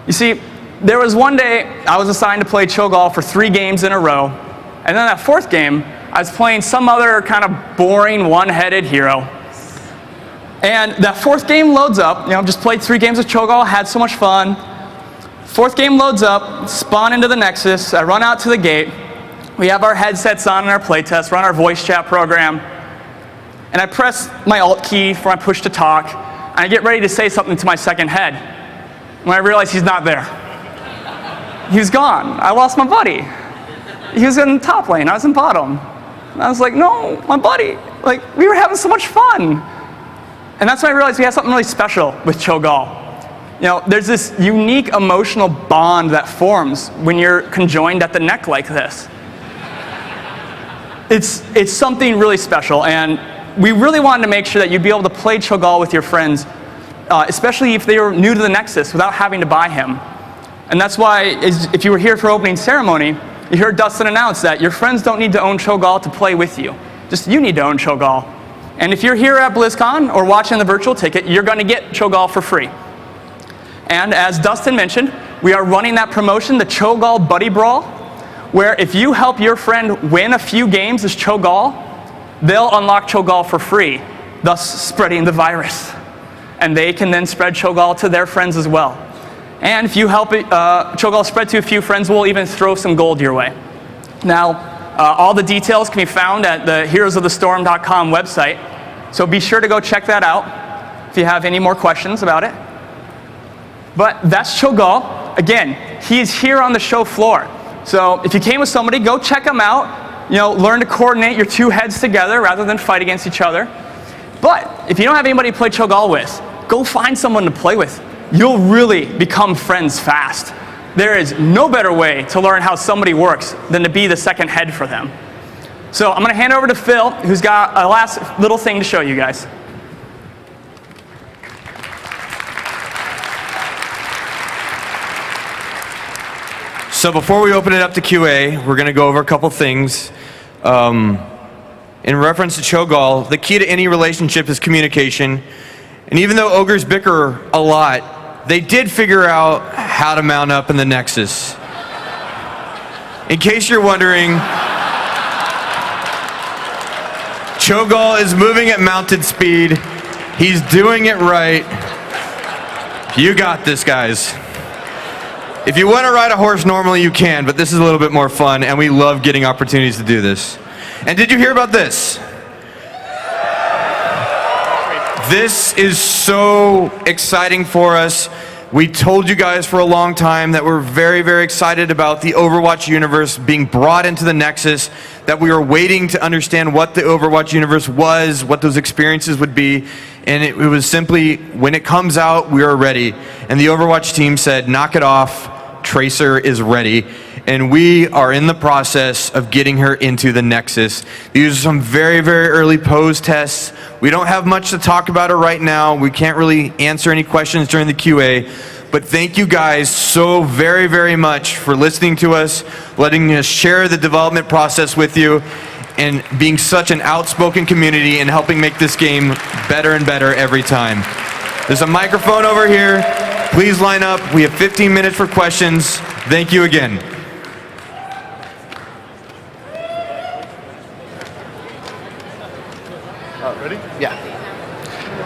You see, there was one day I was assigned to play Cho'Gall for 3 games in a row, and then that 4th game, I was playing some other kind of boring one-headed hero. And that 4th game loads up. Just played 3 games with Cho'Gall, had so much fun. 4th game loads up, spawn into the Nexus. I run out to the gate. We have our headsets on in our playtest, run our voice chat program. And I press my Alt key for my push to talk, and I get ready to say something to my second head, when I realize he's not there. He was gone. I lost my buddy. He was in the top lane, I was in bottom. And I was like, no, my buddy. Like, we were having so much fun. And that's when I realized we have something really special with Cho'Gall. There's this unique emotional bond that forms when you're conjoined at the neck like this. It's something really special, and we really wanted to make sure that you'd be able to play Cho'Gall with your friends, especially if they were new to the Nexus, without having to buy him. And that's why, if you were here for opening ceremony, you heard Dustin announce that your friends don't need to own Cho'Gall to play with you. Just you need to own Cho'Gall. And if you're here at Blizzcon or watching the virtual ticket, you're going to get Cho'Gall for free. And as Dustin mentioned, we are running that promotion, the Cho'Gall Buddy Brawl, where if you help your friend win a few games as Cho'Gall, they'll unlock Cho'Gall for free, thus spreading the virus. And they can then spread Cho'Gall to their friends as well. And if you help Cho'Gall spread to a few friends, we'll even throw some gold your way. Now, all the details can be found at the heroesofthestorm.com website, so be sure to go check that out if you have any more questions about it. But that's Cho'Gall. Again, he's here on the show floor. So if you came with somebody, go check him out. Learn to coordinate your 2 heads together rather than fight against each other. But if you don't have anybody to play Cho'Gall with, go find someone to play with. You'll really become friends fast. There is no better way to learn how somebody works than to be the second head for them. So I'm going to hand over to Phil, who's got a last little thing to show you guys. So before we open it up to QA, we're going to go over a couple things. In reference to Cho'Gall, the key to any relationship is communication. And even though ogres bicker a lot, they did figure out how to mount up in the Nexus. In case you're wondering, Cho'Gall is moving at mounted speed. He's doing it right. You got this, guys. If you want to ride a horse normally, you can, but this is a little bit more fun, and we love getting opportunities to do this. And did you hear about this? This is so exciting for us. We told you guys for a long time that we're very, very excited about the Overwatch universe being brought into the Nexus, that we were waiting to understand what the Overwatch universe was, what those experiences would be, and it was simply, when it comes out, we are ready. And the Overwatch team said, knock it off, Tracer is ready. And we are in the process of getting her into the Nexus. These are some very, very early pose tests. We don't have much to talk about it right now. We can't really answer any questions during the QA. But thank you guys so very, very much for listening to us, letting us share the development process with you, and being such an outspoken community and helping make this game better and better every time. There's a microphone over here. Please line up. We have 15 minutes for questions. Thank you again. Ready? Yeah.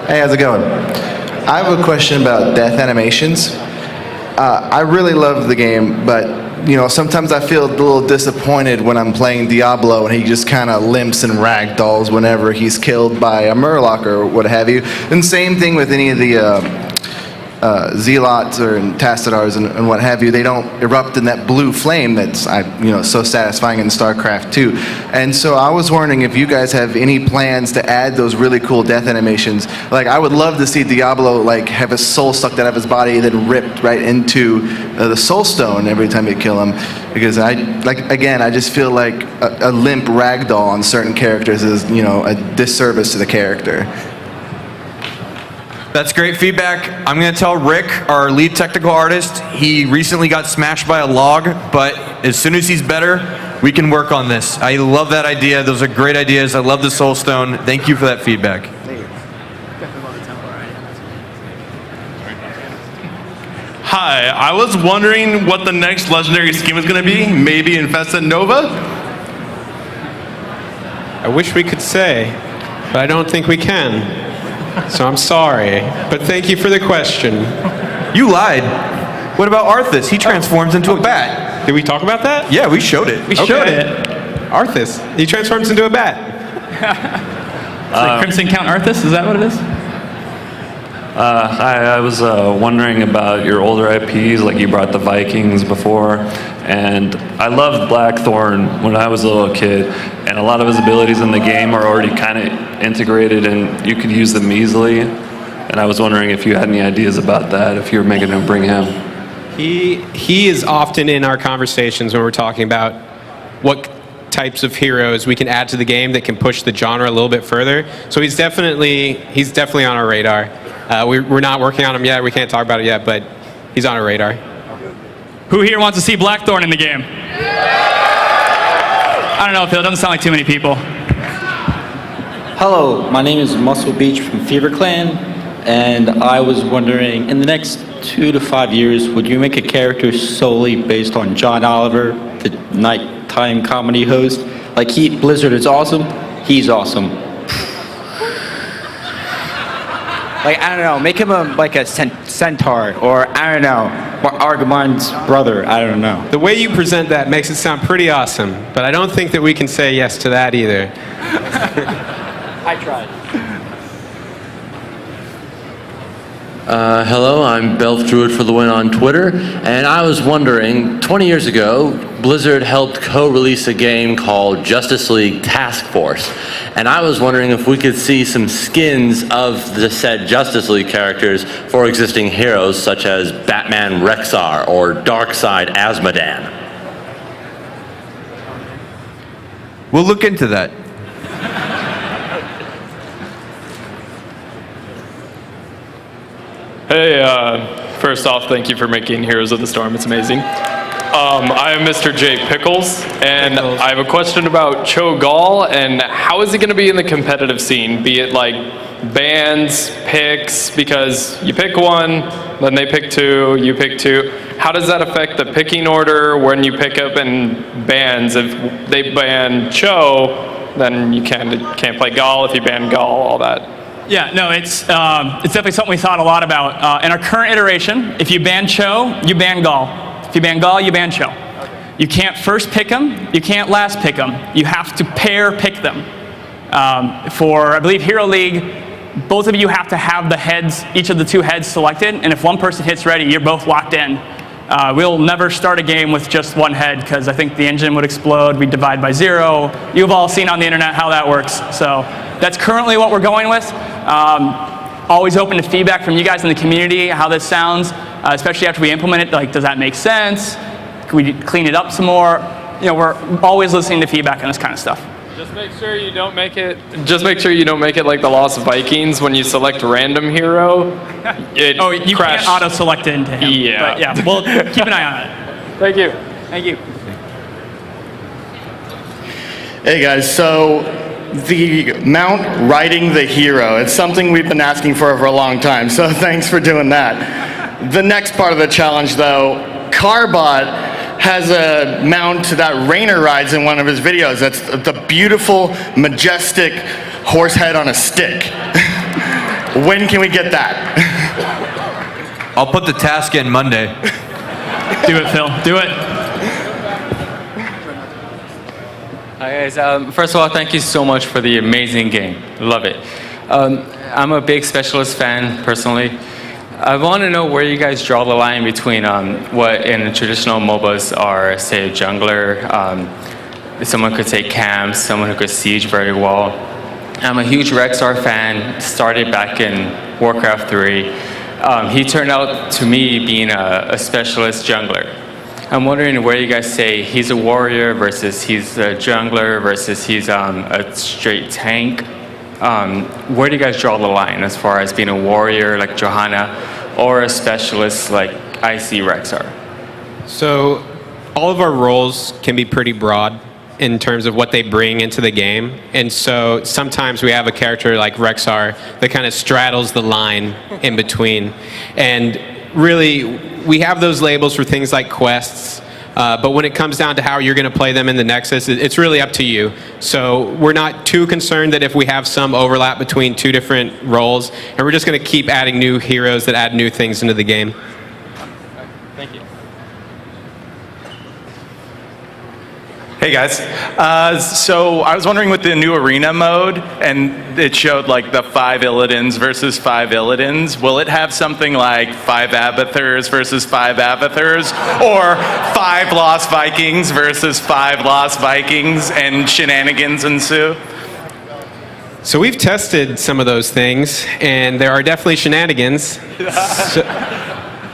Hey, how's it going? I have a question about death animations. I really love the game, but sometimes I feel a little disappointed when I'm playing Diablo and he just kind of limps and ragdolls whenever he's killed by a Murloc or what have you. And same thing with any of the zealots or Tastadars and what have you, they don't erupt in that blue flame that's so satisfying in StarCraft 2. And so I was wondering if you guys have any plans to add those really cool death animations. Like, I would love to see Diablo like have his soul sucked out of his body and then ripped right into the Soul Stone every time you kill him, because I just feel like a limp ragdoll on certain characters is a disservice to the character. That's great feedback. I'm going to tell Rick, our lead technical artist, he recently got smashed by a log, but as soon as he's better, we can work on this. I love that idea. Those are great ideas. I love the Soul Stone. Thank you for that feedback. Hi, I was wondering what the next legendary skin was going to be. Maybe Infesta Nova? I wish we could say, but I don't think we can. So I'm sorry, but thank you for the question. You lied. What about Arthas? He transforms into a bat. Did we talk about that? Yeah, we showed it. We showed it. Arthas. He transforms into a bat. Crimson Count Arthas, is that what it is? I was wondering about your older IPs, like you brought the Vikings before, and I loved Blackthorn when I was a little kid, and a lot of his abilities in the game are already kind of integrated and you could use them easily, and I was wondering if you had any ideas about that, if you were making him bring him. He is often in our conversations when we're talking about what types of heroes we can add to the game that can push the genre a little bit further. So he's definitely on our radar. We're not working on him yet. We can't talk about it yet, but he's on our radar. Who here wants to see Blackthorn in the game? I don't know, Phil. It doesn't sound like too many people. Hello, my name is Muscle Beach from Fever Clan, and I was wondering, in the next 2 to 5 years, would you make a character solely based on John Oliver, the nighttime comedy host? Like, Blizzard is awesome, he's awesome. Like, I don't know, make him like a centaur, or I don't know, Argomon's brother, I don't know. The way you present that makes it sound pretty awesome, but I don't think that we can say yes to that either. I tried. Hello, I'm Belf Druid for the Win on Twitter, and I was wondering, 20 years ago, Blizzard helped co-release a game called Justice League Task Force, and I was wondering if we could see some skins of the said Justice League characters for existing heroes such as Batman Rexar or Darkseid Asmodan. We'll look into that. Hey, first off, thank you for making Heroes of the Storm. It's amazing. I am Mr. J. Pickles, and I have a question about Cho'Gall, and how is he going to be in the competitive scene? Be it like bans, picks, because you pick one, then they pick two, you pick two. How does that affect the picking order when you pick up in bans? If they ban Cho, then you can't play Gall. If you ban Gall, all that. Yeah, no, it's definitely something we thought a lot about. In our current iteration, if you ban Cho, you ban Gall. If you ban Gall, you ban Cho. You can't first pick them, you can't last pick them. You have to pair pick them. For, I believe, Hero League, both of you have to have the heads, each of the two heads selected, and if one person hits ready, you're both locked in. We'll never start a game with just one head, because I think the engine would explode, we'd divide by 0. You've all seen on the internet how that works. So that's currently what we're going with. Always open to feedback from you guys in the community, how this sounds, especially after we implement it. Like, does that make sense? Can we clean it up some more? You know, we're always listening to feedback on this kind of stuff. Just make sure you don't make it. Just make sure you don't make it like the Lost Vikings when you select random hero. You can't auto-select it into him. Yeah. But yeah, we'll keep an eye on it. Thank you. Thank you. Hey guys, so the mount riding the hero, it's something we've been asking for a long time, so thanks for doing that. The next part of the challenge though, Carbot has a mount that Rainer rides in one of his videos. That's the beautiful, majestic horse head on a stick. When can we get that? I'll put the task in Monday. Do it, Phil. Do it. Hi guys, first of all, thank you so much for the amazing game. Love it. I'm a big Specialist fan, personally. I want to know where you guys draw the line between what in traditional MOBAs are, say, a jungler, someone could take camps, someone who could siege very well. I'm a huge Rexar fan, started back in Warcraft 3. He turned out to me being a specialist jungler. I'm wondering where you guys say he's a warrior versus he's a jungler versus he's a straight tank. Where do you guys draw the line as far as being a warrior like Johanna or a specialist like I see Rexar? So all of our roles can be pretty broad in terms of what they bring into the game. And so sometimes we have a character like Rexar that kind of straddles the line in between. And really, we have those labels for things like quests, but when it comes down to how you're going to play them in the Nexus, it's really up to you. So we're not too concerned that if we have some overlap between two different roles, and we're just going to keep adding new heroes that add new things into the game. Thank you. Hey guys, so I was wondering with the new arena mode, and it showed like the 5 Illidan's versus 5 Illidan's, will it have something like 5 Abathurs versus 5 Abathurs, or 5 Lost Vikings versus 5 Lost Vikings, and shenanigans ensue? So we've tested some of those things, and there are definitely shenanigans.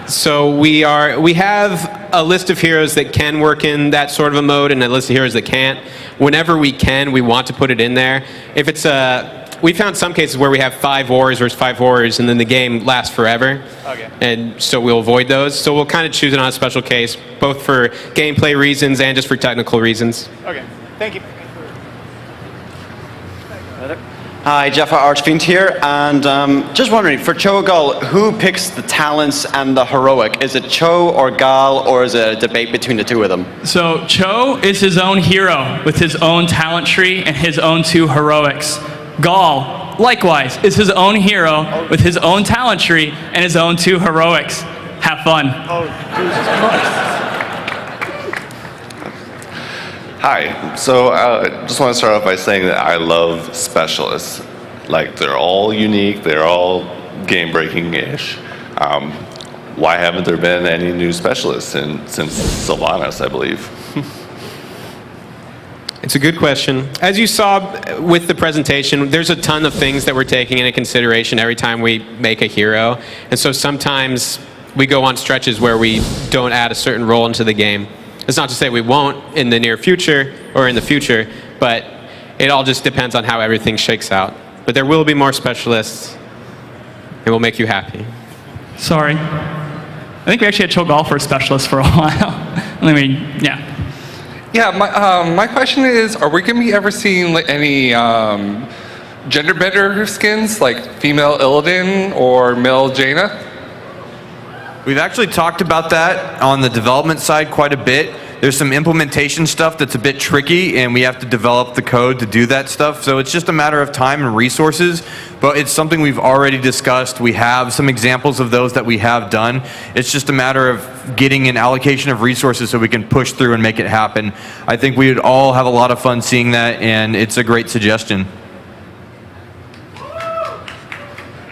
So we have a list of heroes that can work in that sort of a mode and a list of heroes that can't. Whenever we can, we want to put it in there. If it's we found some cases where we have 5 warriors versus 5 warriors and then the game lasts forever. Okay. And so we'll avoid those. So we'll kind of choose it on a special case, both for gameplay reasons and just for technical reasons. Okay, thank you. Hi, Jeff Archfiend here, and just wondering, for Cho Gal, who picks the talents and the heroic? Is it Cho or Gal, or is it a debate between the two of them? So Cho is his own hero with his own talent tree and his own 2 heroics. Gal, likewise, is his own hero with his own talent tree and his own 2 heroics. Have fun. Oh, Jesus Christ. Hi, so I just want to start off by saying that I love specialists. Like, they're all unique, they're all game-breaking-ish. Why haven't there been any new specialists since Sylvanas, I believe? It's a good question. As you saw with the presentation, there's a ton of things that we're taking into consideration every time we make a hero. And so sometimes we go on stretches where we don't add a certain role into the game. It's not to say we won't in the near future or in the future, but it all just depends on how everything shakes out. But there will be more specialists, and we'll make you happy. Sorry. I think we actually had Cho Gal for a specialist for a while. I mean, yeah. Yeah, my question is, are we going to be ever seeing like, any gender bender skins, like female Illidan or male Jaina? We've actually talked about that on the development side quite a bit. There's some implementation stuff that's a bit tricky, and we have to develop the code to do that stuff. So it's just a matter of time and resources, but it's something we've already discussed. We have some examples of those that we have done. It's just a matter of getting an allocation of resources so we can push through and make it happen. I think we would all have a lot of fun seeing that, and it's a great suggestion.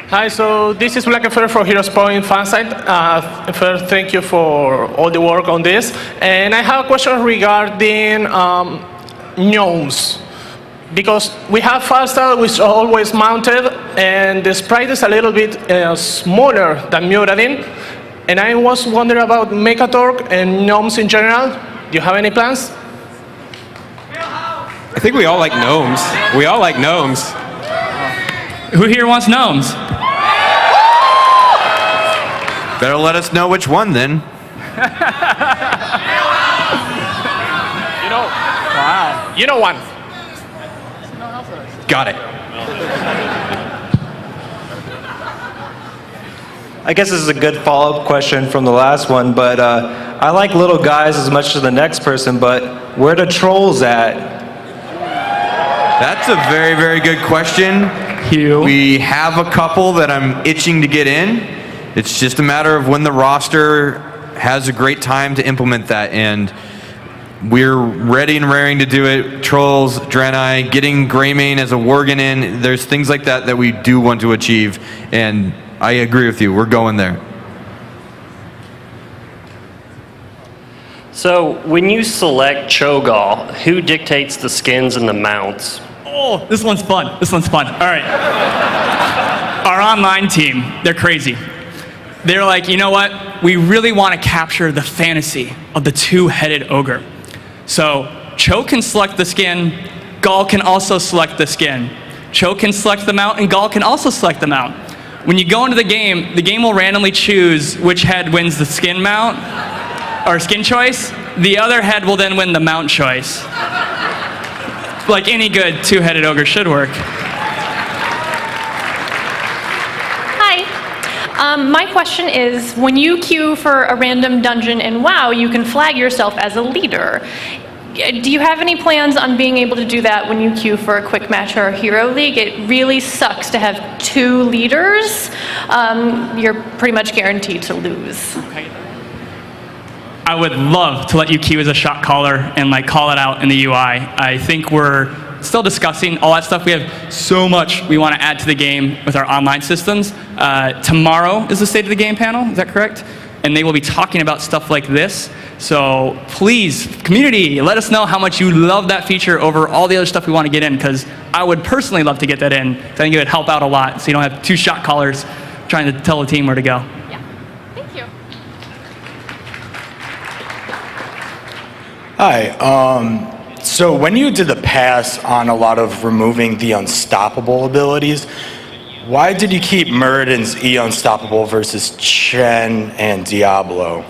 Hi, so this is Blackenfer for Heroes Point fansite. First, thank you for all the work on this. And I have a question regarding gnomes. Because we have Falstad, which is always mounted, and the sprite is a little bit smaller than Muradin. And I was wondering about Mechatork and gnomes in general. Do you have any plans? I think we all like gnomes. We all like gnomes. Who here wants gnomes? Better let us know which one then. You know. Wow. You know one. Got it. I guess this is a good follow-up question from the last one, but I like little guys as much as the next person, but where the trolls at? That's a very, very good question. We have a couple that I'm itching to get in. It's just a matter of when the roster has a great time to implement that, and we're ready and raring to do it. Trolls, Draenei, getting Greymane as a Worgen in, there's things like that that we do want to achieve, and I agree with you, we're going there. So when you select Cho'Gall, who dictates the skins and the mounts? Oh, this one's fun. This one's fun. All right. Our online team, they're crazy. They're like, you know what? We really want to capture the fantasy of the two-headed ogre. So Cho can select the skin, Gall can also select the skin. Cho can select the mount, and Gall can also select the mount. When you go into the game will randomly choose which head wins the skin mount, or skin choice. The other head will then win the mount choice. Like any good two-headed ogre should work. Hi. My question is, when you queue for a random dungeon in WoW, you can flag yourself as a leader. Do you have any plans on being able to do that when you queue for a quick match or a hero league? It really sucks to have two leaders. You're pretty much guaranteed to lose. I would love to let you queue as a shot caller and like call it out in the UI. I think we're still discussing all that stuff. We have so much we want to add to the game with our online systems. Tomorrow is the State of the Game panel, is that correct? And they will be talking about stuff like this. So please, community, let us know how much you love that feature over all the other stuff we want to get in, because I would personally love to get that in. I think it would help out a lot so you don't have two shot callers trying to tell the team where to go. Thank you. Hi. So when you did the pass on a lot of removing the unstoppable abilities, why did you keep Muradin's E unstoppable versus Chen and Diablo?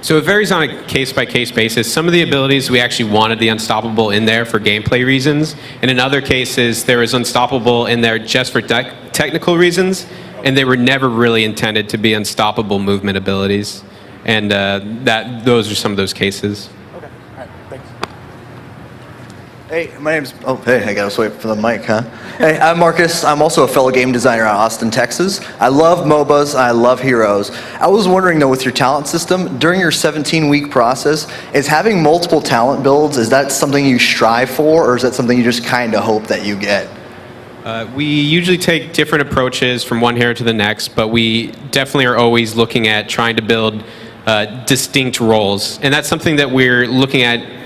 So it varies on a case-by-case basis. Some of the abilities we actually wanted the unstoppable in there for gameplay reasons, and in other cases there was unstoppable in there just for technical reasons, and they were never really intended to be unstoppable movement abilities. And those are some of those cases. Hey, my name's, oh, hey, I gotta wait for the mic, huh? Hey, I'm Marcus. I'm also a fellow game designer out of Austin, Texas. I love MOBAs, I love Heroes. I was wondering though, with your talent system, during your 17-week process, is having multiple talent builds, is that something you strive for, or is that something you just kind of hope that you get? We usually take different approaches from one hero to the next, but we definitely are always looking at trying to build distinct roles. And that's something that we're looking at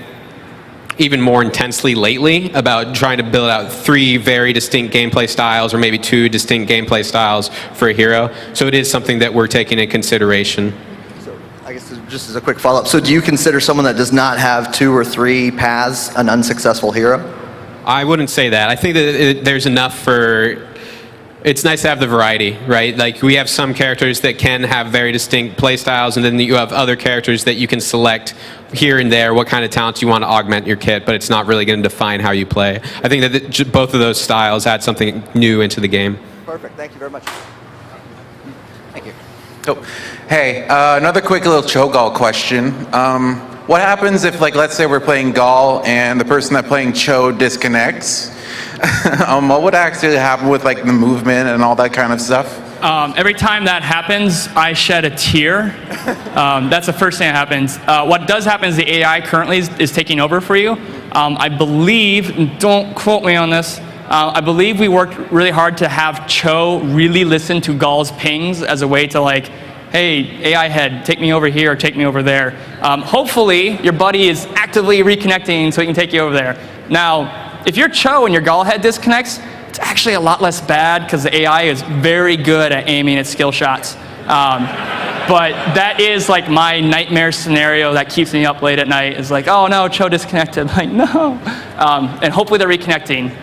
even more intensely lately, about trying to build out 3 very distinct gameplay styles, or maybe 2 distinct gameplay styles for a hero. So it is something that we're taking into consideration. So I guess just as a quick follow-up, so do you consider someone that does not have 2 or 3 paths an unsuccessful hero? I wouldn't say that. I think that there's enough for... It's nice to have the variety, right? Like, we have some characters that can have very distinct play styles, and then you have other characters that you can select here and there what kind of talents you want to augment your kit, but it's not really going to define how you play. I think that both of those styles add something new into the game. Perfect, thank you very much. Thank you. Oh, hey, another quick little Cho'Gall question. What happens if, like, let's say we're playing Gall and the person that's playing Cho disconnects? What would actually happen with like the movement and all that kind of stuff? Every time that happens, I shed a tear. That's the first thing that happens. What does happen is the AI currently is taking over for you. I believe, and don't quote me on this, I believe we worked really hard to have Cho really listen to Gall's pings as a way to like, hey, AI head, take me over here or take me over there. Hopefully, your buddy is actively reconnecting so he can take you over there. Now, if you're Cho and your Gall head disconnects, it's actually a lot less bad because the AI is very good at aiming at skill shots. But that is like my nightmare scenario that keeps me up late at night, is like, oh no, Cho disconnected. Like, no. And hopefully they're reconnecting.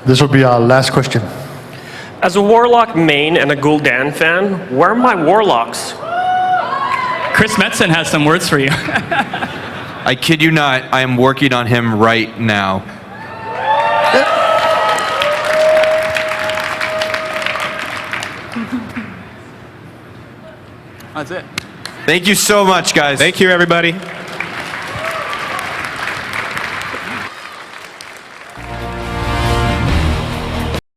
This will be our last question. As a Warlock main and a Gul'dan fan, where are my Warlocks? Chris Metzen has some words for you. I kid you not, I am working on him right now. That's it. Thank you so much, guys. Thank you, everybody.